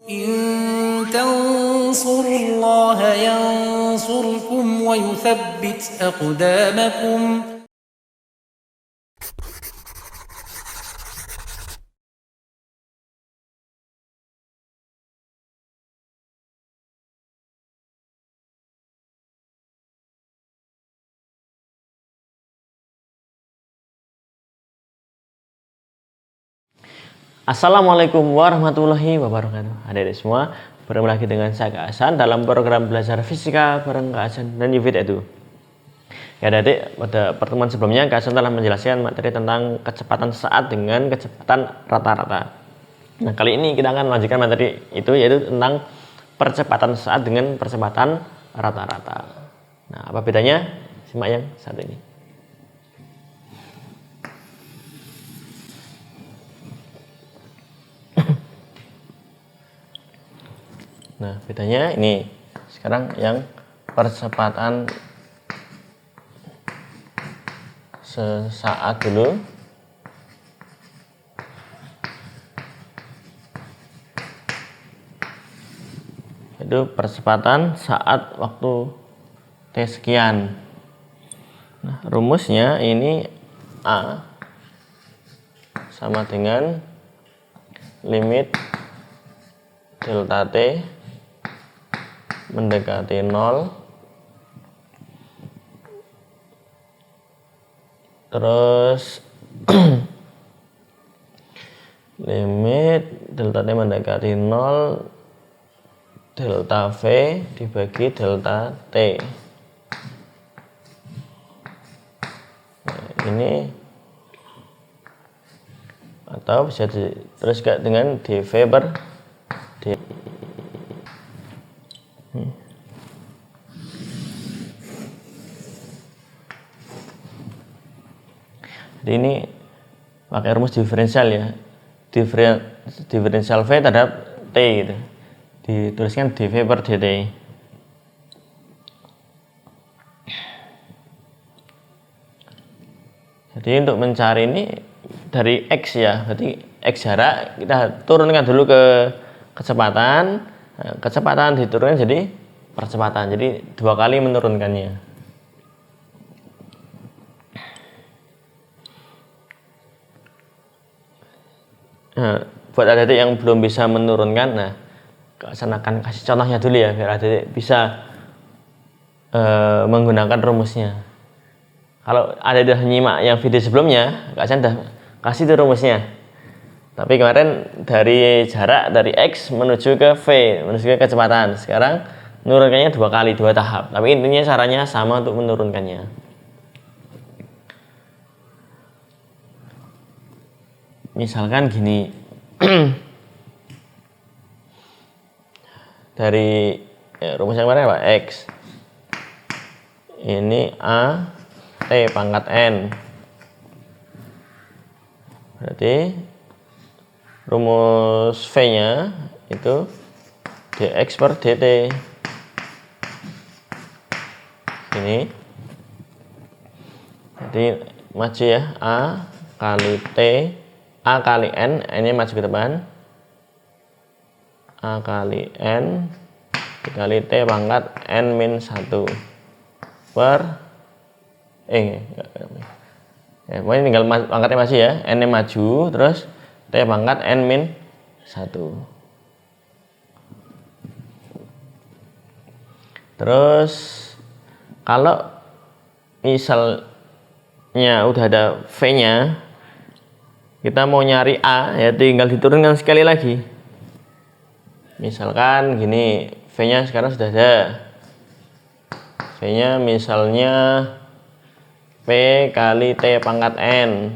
إن تنصروا الله ينصركم ويثبت أقدامكم. Assalamualaikum warahmatullahi wabarakatuh. Adik-adik semua, bertemu lagi dengan saya Kak Hasan dalam program belajar fisika bareng Kak Hasan dan Yufid Edu. Ya adik-adik, pada pertemuan sebelumnya Kak Hasan telah menjelaskan materi tentang kecepatan saat dengan kecepatan rata-rata. Nah, kali ini kita akan melanjutkan materi itu, yaitu tentang percepatan saat dengan percepatan rata-rata. Nah, apa bedanya? Simak yang satu ini. Nah, bedanya ini. Sekarang yang percepatan sesaat dulu. Itu percepatan saat waktu T sekian. Nah, rumusnya ini A sama dengan limit delta T mendekati 0 terus limit delta T mendekati 0 delta V dibagi delta T. Nah, ini atau bisa diteruskan dengan dV per d. Jadi ini pakai rumus diferensial ya, diferensial V terhadap T gitu. Dituliskan dV per dt. Jadi untuk mencari ini dari X ya, berarti X jarak kita turunkan dulu ke kecepatan. Nah, kecepatan diturunkan jadi percepatan, jadi dua kali menurunkannya. Nah, buat adik-adik yang belum bisa menurunkan, nah saya akan kasih contohnya dulu ya, biar adik-adik bisa menggunakan rumusnya. Kalau adik-adik udah nyimak yang video sebelumnya, Kak Hasan udah kasih tuh rumusnya. Tapi kemarin dari jarak dari X menuju ke V, menuju ke kecepatan. Sekarang menurunkannya dua kali, dua tahap. Tapi intinya caranya sama untuk menurunkannya. Misalkan gini, dari rumus yang kemarin apa? X ini A T pangkat N, berarti rumus V nya itu dx per dt. Ini jadi maju ya, A kali T, A kali N, N nya maju ke depan, A kali N dikali T pangkat N min 1 per pokoknya tinggal pangkatnya masih ya, N nya maju, terus T pangkat N min 1. Terus kalau misalnya udah ada V nya, kita mau nyari A ya tinggal diturunkan sekali lagi. Misalkan gini, V nya sekarang sudah ada, V nya misalnya P kali T pangkat N.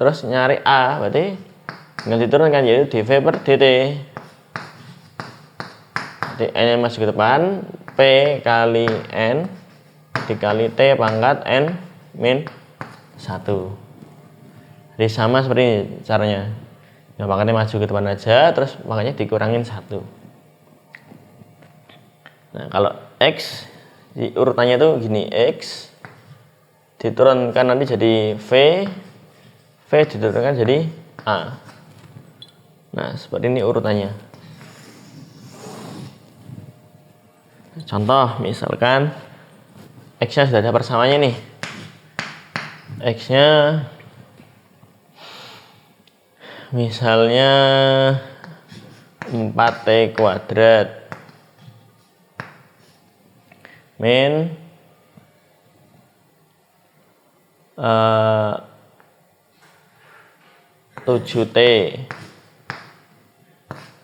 Terus nyari A, berarti tinggal diturunkan, yaitu dV per dt. Jadi N yang masuk ke depan, P kali N dikali T pangkat N min 1. Jadi sama seperti ini caranya. Nah, pangkatnya maju ke depan aja, terus makanya dikurangin 1. Nah, kalau X urutannya tuh gini, X diturunkan nanti jadi V, V diturunkan jadi A. Nah, seperti ini urutannya. Contoh, misalkan X-nya sudah ada persamanya nih. X-nya misalnya 4T kuadrat min 7T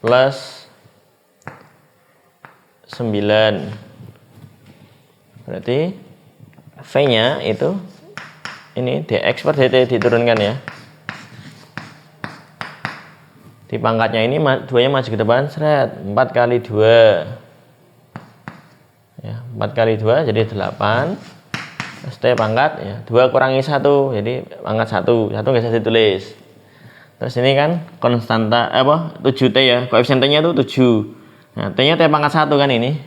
plus 9. Berarti V-nya itu ini dx per dt diturunkan ya. Di pangkatnya ini 2-nya maju ke depan, seret. 4 kali 2. Ya, 4 kali 2 jadi 8. Terus T pangkat ya, 2 kurangi 1 jadi pangkat 1. 1 nggak bisa ditulis. Terus ini kan konstanta 7T ya, koefisien T-nya itu 7. Nah, T-nya T pangkat 1 kan ini.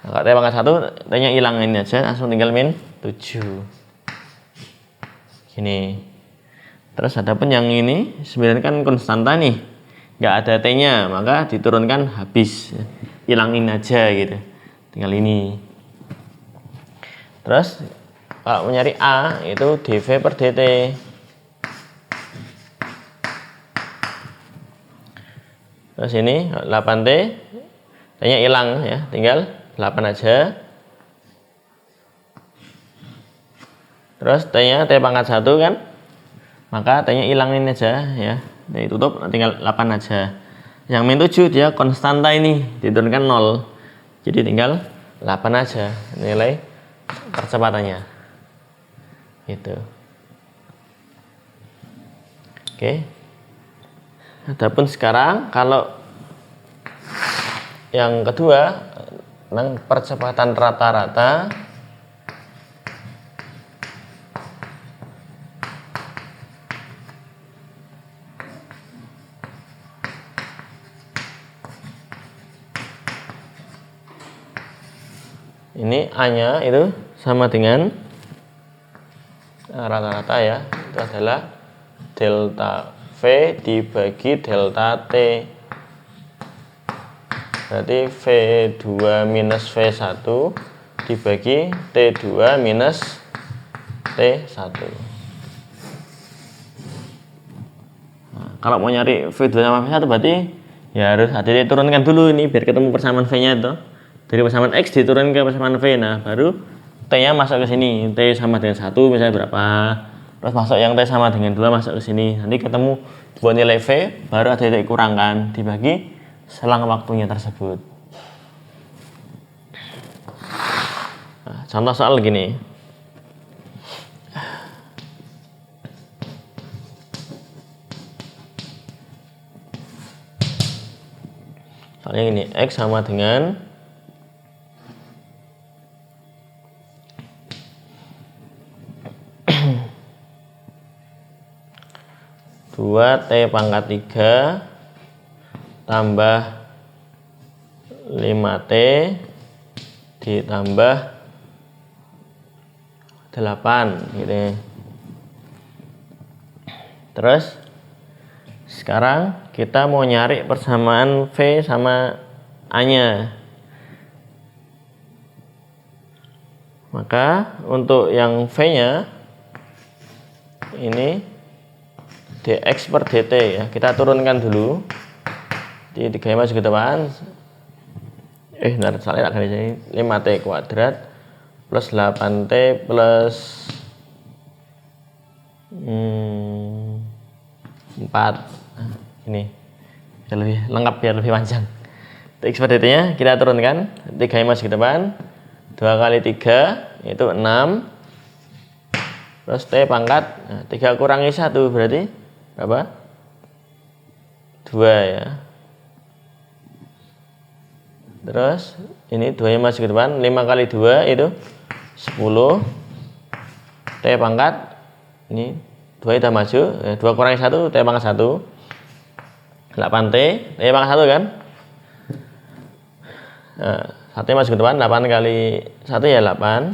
Nah, kalau T pangkat 1, T-nya hilang ini aja, langsung tinggal min 7. Gini. Terus adapun yang ini sebenarnya kan konstanta nih, nggak ada T-nya, maka diturunkan habis, hilangin aja gitu, tinggal ini. Terus kalau mau nyari A itu dV per dt. Terus ini 8T, T-nya hilang ya, tinggal 8 aja. Terus T-nya T pangkat 1 kan, maka T-nya hilangin aja ya, ditutup tinggal 8 aja. Yang min 7 dia konstanta ini diturunkan 0, jadi tinggal 8 aja nilai percepatannya gitu. Oke. Adapun sekarang kalau yang kedua tentang percepatan rata-rata, ini A-nya itu sama dengan rata-rata ya, itu adalah delta V dibagi delta T. Berarti V2 minus V1 dibagi T2 minus T1. Nah, kalau mau nyari V2 sama V1 berarti ya harus ada diturunkan dulu ini biar ketemu persamaan V-nya itu. Dari persamaan X diturunkan ke persamaan V, nah baru T-nya masuk ke sini. T sama dengan 1 misalnya berapa? Terus masuk yang T sama dengan 2 masuk ke sini. Nanti ketemu dua nilai V, baru ada titik kurang kan, dibagi selang waktunya tersebut. Nah, contoh soal gini. Soalnya ini X sama dengan 2T pangkat 3 tambah 5T ditambah 8 gitu ya. Terus sekarang kita mau nyari persamaan V sama A-nya. Maka untuk yang V-nya ini dx per dt ya, kita turunkan dulu di 3 maju ke depan. Salah tak ini 5T kuadrat plus 8T plus 4. Ini biar lebih lengkap, biar lebih panjang. Dx per dt nya kita turunkan 3 maju ke depan, 2 kali 3 itu 6, terus T pangkat 3 kurangi 1 berarti berapa? 2 ya. Terus ini 2 nya maju ke depan, 5 kali 2 itu 10. T pangkat ini 2 udah maju, 2 kurangi 1 T pangkat 1. 8T, T pangkat 1 kan? Nah, 1 maju ke depan, 8 kali 1 ya 8.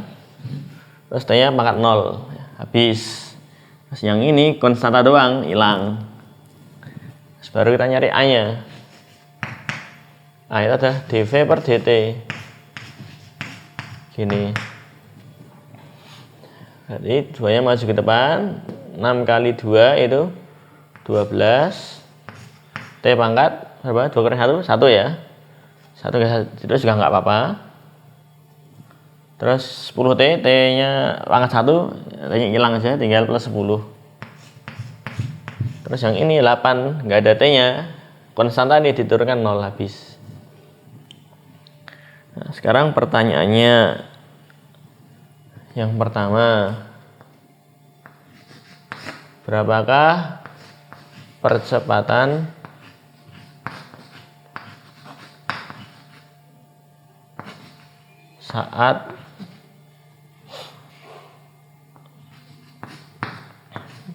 Terus T nya pangkat 0, habis. Terus yang ini konstanta doang, hilang. baru kita nyari A-nya. A itu adalah dV per dt. Gini. Jadi 2-nya maju ke depan. 6 kali 2 itu 12. T pangkat berapa? 2 kali 1? 1 ya. 1 kali 1 itu juga nggak apa-apa. Terus 10T, T-nya pangkat 1, T-nya hilang aja, tinggal plus 10. Terus yang ini 8, nggak ada T-nya. Konstanta ini diturunkan 0 habis. Nah, sekarang pertanyaannya yang pertama, berapakah percepatan saat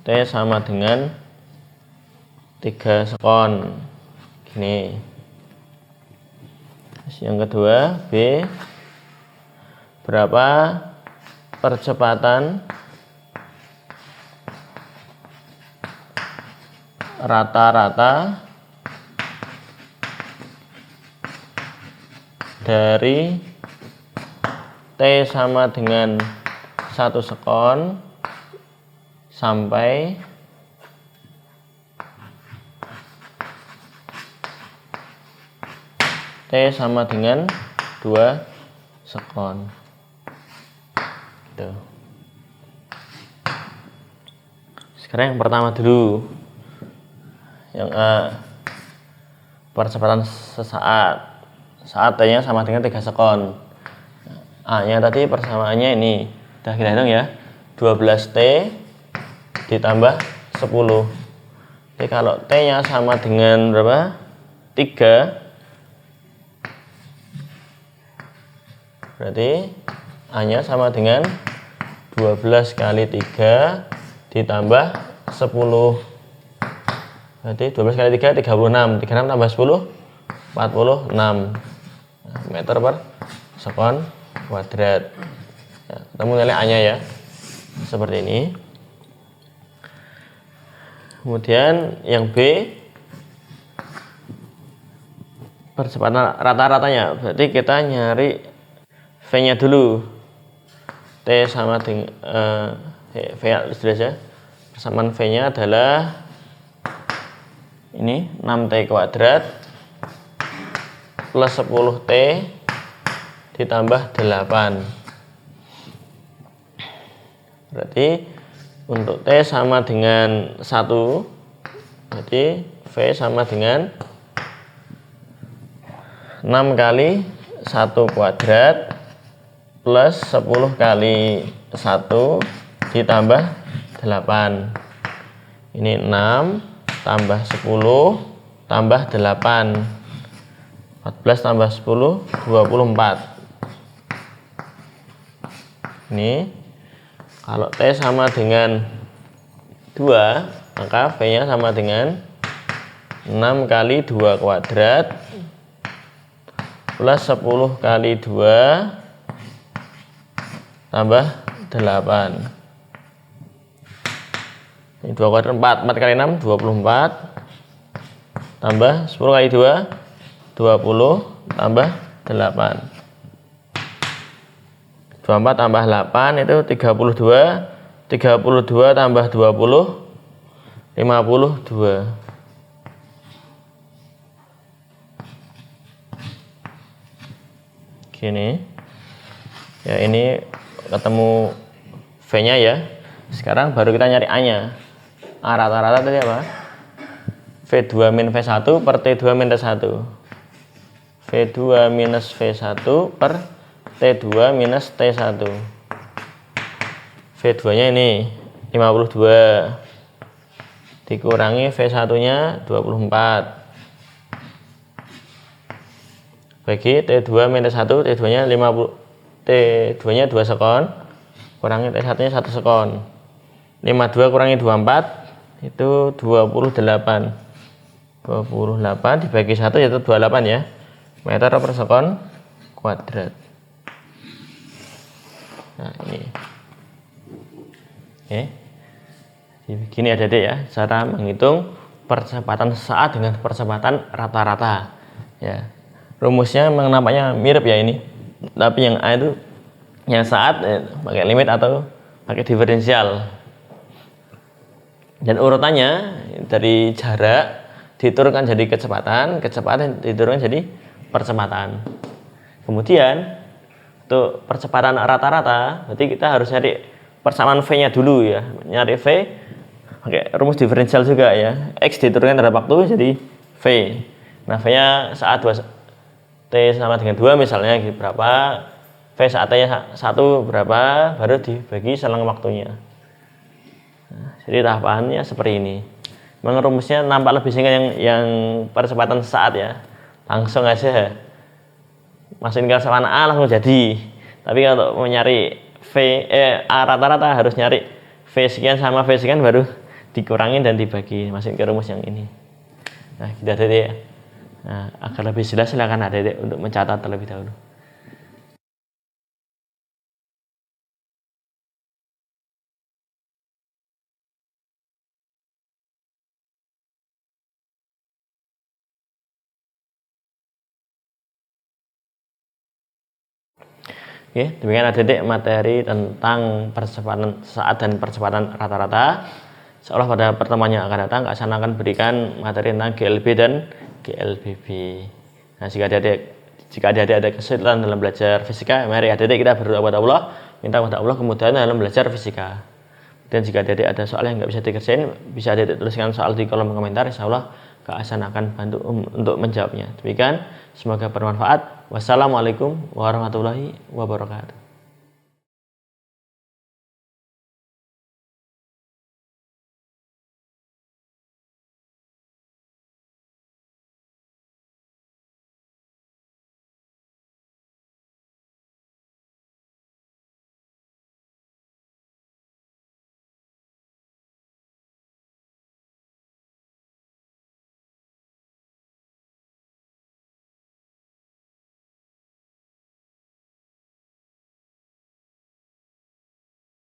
T sama dengan 3 sekon? Gini. Yang kedua, B, berapa percepatan rata-rata dari T sama dengan 1 sekon sampai T sama dengan 2 sekon. Gitu. Sekarang yang pertama dulu. Yang A, percepatan sesaat. Saat T-nya sama dengan 3 sekon. A-nya tadi persamaannya ini. Udah kita hitung ya. 12T ditambah 10. Jadi kalau T-nya sama dengan berapa? 3. Berarti A-nya sama dengan 12 kali 3 ditambah 10. Berarti 12 kali 3, 36. 36 tambah 10, 46 meter per sekon kuadrat. Ya, ketemu nilai A-nya ya. Seperti ini. Kemudian yang B, percepatan rata-ratanya. Berarti kita nyari V-nya dulu. T sama dengan V sudah saja. Persamaan V-nya adalah ini 6T kuadrat plus 10T ditambah 8. Berarti untuk T sama dengan 1, berarti V sama dengan 6 kali 1 kuadrat plus 10 kali 1 ditambah 8. Ini 6 tambah 10 tambah 8. 14 tambah 10, 24. Ini kalau T sama dengan 2, maka V-nya sama dengan 6 kali 2 kuadrat plus 10 kali 2 tambah 8. Ini 2 kuadrat 4. 4 kali 6, 24. Tambah 10 kali 2, 20. Tambah 8. 24 tambah 8 itu 32. 32 tambah 20, 52. Gini. Ya, ini ketemu V-nya ya. Sekarang baru kita nyari A-nya. A rata-rata tadi apa? V2 min V1 per T2 min T1. V2 minus V1 per T2 minus T1. V2 nya ini 52 dikurangi V1 nya 24 bagi T2 min T1. T2 nya 50, T2 nya 2 sekon kurangi T1 nya 1 sekon. 52 kurangi 24 itu 28. 28 dibagi 1 yaitu 28 ya, meter per sekon kuadrat. Nah ini oke. Begini adik-adik ya cara menghitung percepatan saat dengan percepatan rata-rata. Ya. Rumusnya memang nampaknya mirip ya ini. Tapi yang A itu yang saat pakai limit atau pakai diferensial. Dan urutannya dari jarak diturunkan jadi kecepatan, kecepatan diturunkan jadi percepatan. Kemudian untuk percepatan rata-rata, berarti kita harus nyari persamaan V-nya dulu ya. Nyari V pakai rumus diferensial juga ya. X diturunkan terhadap waktu jadi V. Nah, V-nya saat T sama dengan 2 misalnya berapa, V saat T-nya 1 berapa, baru dibagi selang waktunya. Nah, jadi tahapannya seperti ini. Memang rumusnya nampak lebih singkat yang percepatan saat ya. Langsung aja masukin ke percepatan A langsung jadi. Tapi kalau mau nyari A rata-rata harus nyari V sekian sama V sekian baru dikurangin dan dibagi, masukin ke rumus yang ini. Nah, kita Adik-adik. Nah, agar lebih jelas silakan Adik-adik untuk mencatat terlebih dahulu. Oke, demikian Adik-adik materi tentang percepatan saat dan percepatan rata-rata. Seolah pada pertemuan yang akan datang, Kak Hasan akan berikan materi tentang GLB dan GLBB. Nah, jika Adik-adik ada kesulitan dalam belajar fisika, mari Adik-adik kita berdoa kepada Allah, minta kepada Allah kemudahan dalam belajar fisika. Dan jika Adik-adik ada soal yang nggak bisa dikerjain, bisa Adik-adik tuliskan soal di kolom komentar. Insya Allah Kak Hasan akan bantu untuk menjawabnya. Demikian, semoga bermanfaat. Wassalamualaikum warahmatullahi wabarakatuh.